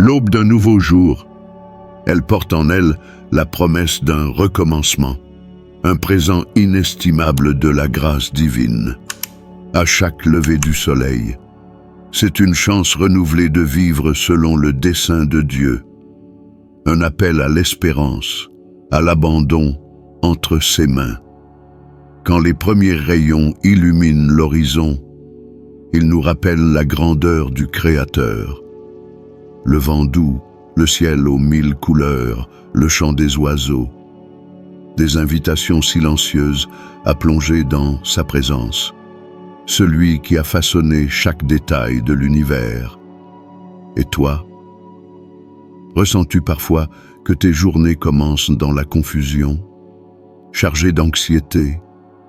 l'aube d'un nouveau jour. Elle porte en elle la promesse d'un recommencement, un présent inestimable de la grâce divine. À chaque lever du soleil, c'est une chance renouvelée de vivre selon le dessein de Dieu, un appel à l'espérance, à l'abandon entre ses mains. Quand les premiers rayons illuminent l'horizon, ils nous rappellent la grandeur du Créateur. Le vent doux, le ciel aux 1000 couleurs, le chant des oiseaux, des invitations silencieuses à plonger dans sa présence, celui qui a façonné chaque détail de l'univers. Et toi, ressens-tu parfois que tes journées commencent dans la confusion, chargées d'anxiété,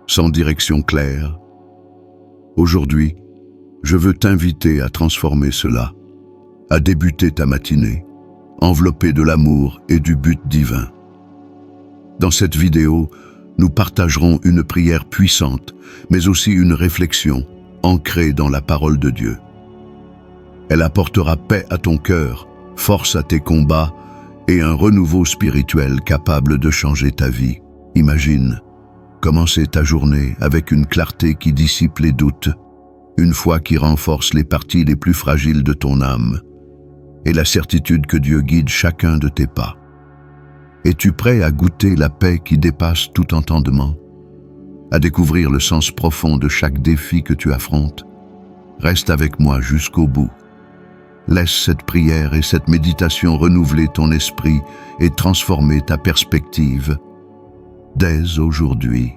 sans direction claire? Aujourd'hui, je veux t'inviter à transformer cela, à débuter ta matinée, enveloppée de l'amour et du but divin. Dans cette vidéo, nous partagerons une prière puissante, mais aussi une réflexion ancrée dans la parole de Dieu. Elle apportera paix à ton cœur, force à tes combats et un renouveau spirituel capable de changer ta vie. Imagine commencer ta journée avec une clarté qui dissipe les doutes, une foi qui renforce les parties les plus fragiles de ton âme, et la certitude que Dieu guide chacun de tes pas. Es-tu prêt à goûter la paix qui dépasse tout entendement, à découvrir le sens profond de chaque défi que tu affrontes? Reste avec moi jusqu'au bout. Laisse cette prière et cette méditation renouveler ton esprit et transformer ta perspective dès aujourd'hui.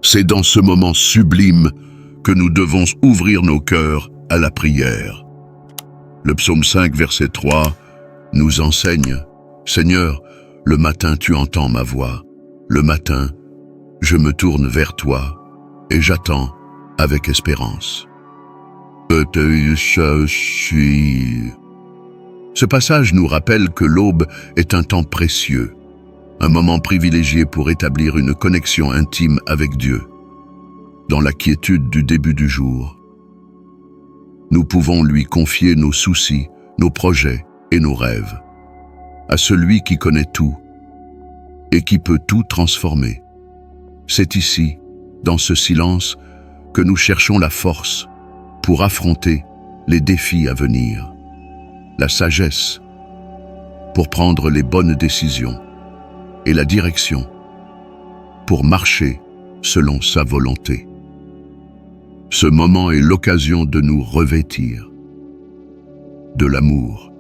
C'est dans ce moment sublime que nous devons ouvrir nos cœurs à la prière. Le psaume 5, verset 3, nous enseigne « Seigneur, le matin tu entends ma voix. Le matin, je me tourne vers toi et j'attends avec espérance. » Ce passage nous rappelle que l'aube est un temps précieux, un moment privilégié pour établir une connexion intime avec Dieu. Dans la quiétude du début du jour, nous pouvons lui confier nos soucis, nos projets et nos rêves à celui qui connaît tout et qui peut tout transformer. C'est ici, dans ce silence, que nous cherchons la force pour affronter les défis à venir, la sagesse pour prendre les bonnes décisions et la direction pour marcher selon sa volonté. Ce moment est l'occasion de nous revêtir de l'amour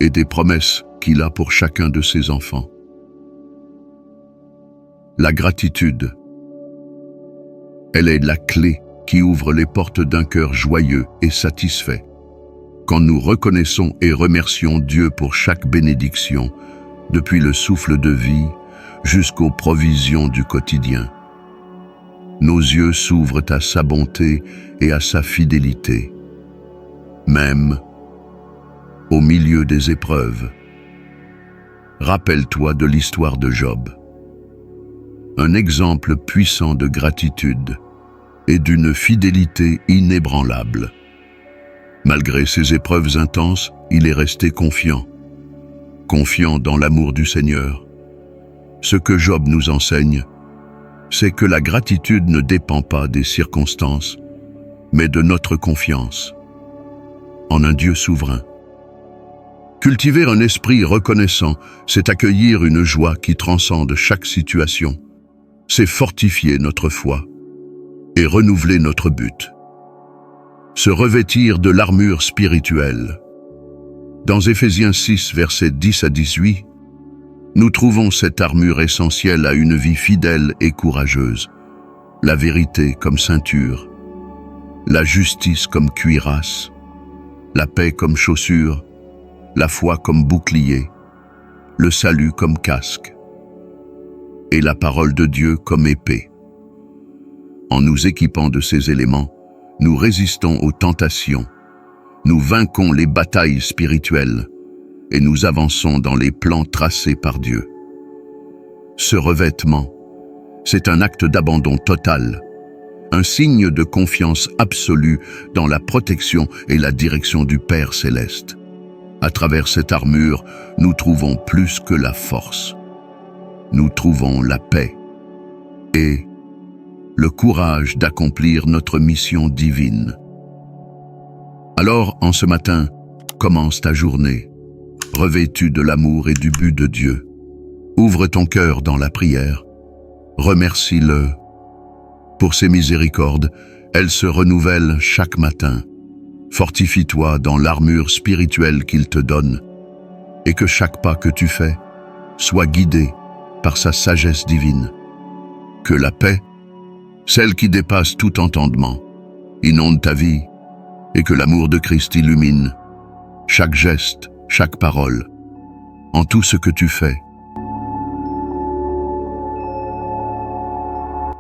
et des promesses qu'il a pour chacun de ses enfants. La gratitude, elle est la clé qui ouvre les portes d'un cœur joyeux et satisfait. Quand nous reconnaissons et remercions Dieu pour chaque bénédiction, depuis le souffle de vie jusqu'aux provisions du quotidien, nos yeux s'ouvrent à sa bonté et à sa fidélité. Même au milieu des épreuves, rappelle-toi de l'histoire de Job, un exemple puissant de gratitude et d'une fidélité inébranlable. Malgré ces épreuves intenses, il est resté confiant dans l'amour du Seigneur. Ce que Job nous enseigne, c'est que la gratitude ne dépend pas des circonstances, mais de notre confiance en un Dieu souverain. Cultiver un esprit reconnaissant, c'est accueillir une joie qui transcende chaque situation. C'est fortifier notre foi et renouveler notre but. Se revêtir de l'armure spirituelle. Dans Éphésiens 6, versets 10 à 18, nous trouvons cette armure essentielle à une vie fidèle et courageuse. La vérité comme ceinture, la justice comme cuirasse, la paix comme chaussure, la foi comme bouclier, le salut comme casque, et la parole de Dieu comme épée. En nous équipant de ces éléments, nous résistons aux tentations, nous vainquons les batailles spirituelles et nous avançons dans les plans tracés par Dieu. Ce revêtement, c'est un acte d'abandon total, un signe de confiance absolue dans la protection et la direction du Père céleste. À travers cette armure, nous trouvons plus que la force. Nous trouvons la paix et le courage d'accomplir notre mission divine. Alors, en ce matin, commence ta journée, revêtu de l'amour et du but de Dieu. Ouvre ton cœur dans la prière, remercie-le. Pour ses miséricordes, elles se renouvellent chaque matin. Fortifie-toi dans l'armure spirituelle qu'il te donne, et que chaque pas que tu fais soit guidé par sa sagesse divine. Que la paix, celle qui dépasse tout entendement, inonde ta vie, et que l'amour de Christ illumine chaque geste, chaque parole, en tout ce que tu fais.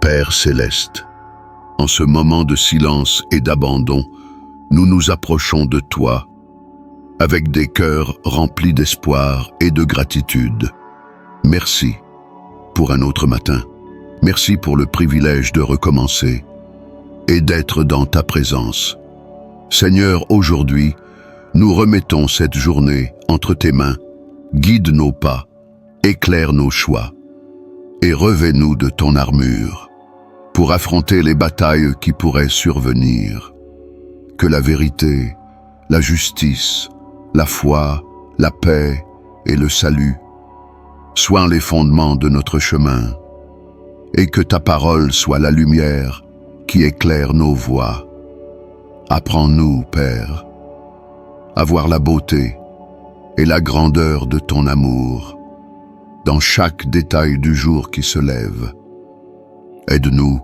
Père céleste, en ce moment de silence et d'abandon, nous nous approchons de toi, avec des cœurs remplis d'espoir et de gratitude. Merci pour un autre matin. Merci pour le privilège de recommencer et d'être dans ta présence. Seigneur, aujourd'hui, nous remettons cette journée entre tes mains. Guide nos pas, éclaire nos choix et revêt-nous de ton armure pour affronter les batailles qui pourraient survenir. Que la vérité, la justice, la foi, la paix et le salut soient les fondements de notre chemin, et que ta parole soit la lumière qui éclaire nos voies. Apprends-nous, Père, à voir la beauté et la grandeur de ton amour dans chaque détail du jour qui se lève. Aide-nous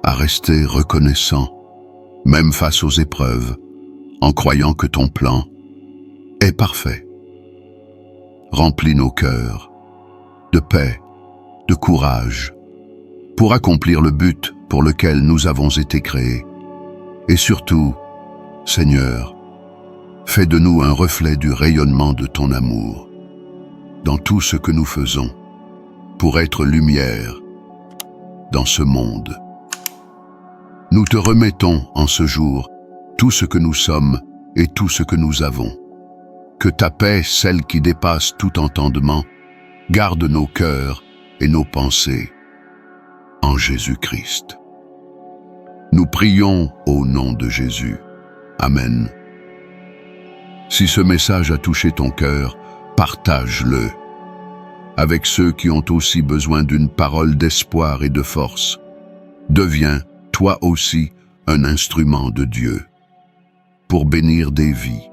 à rester reconnaissants, même face aux épreuves, en croyant que ton plan est parfait. Remplis nos cœurs de paix, de courage, pour accomplir le but pour lequel nous avons été créés. Et surtout, Seigneur, fais de nous un reflet du rayonnement de ton amour dans tout ce que nous faisons, pour être lumière dans ce monde. Nous te remettons en ce jour tout ce que nous sommes et tout ce que nous avons. Que ta paix, celle qui dépasse tout entendement, garde nos cœurs et nos pensées en Jésus-Christ. Nous prions au nom de Jésus. Amen. Si ce message a touché ton cœur, partage-le avec ceux qui ont aussi besoin d'une parole d'espoir et de force. Deviens, toi aussi, un instrument de Dieu pour bénir des vies.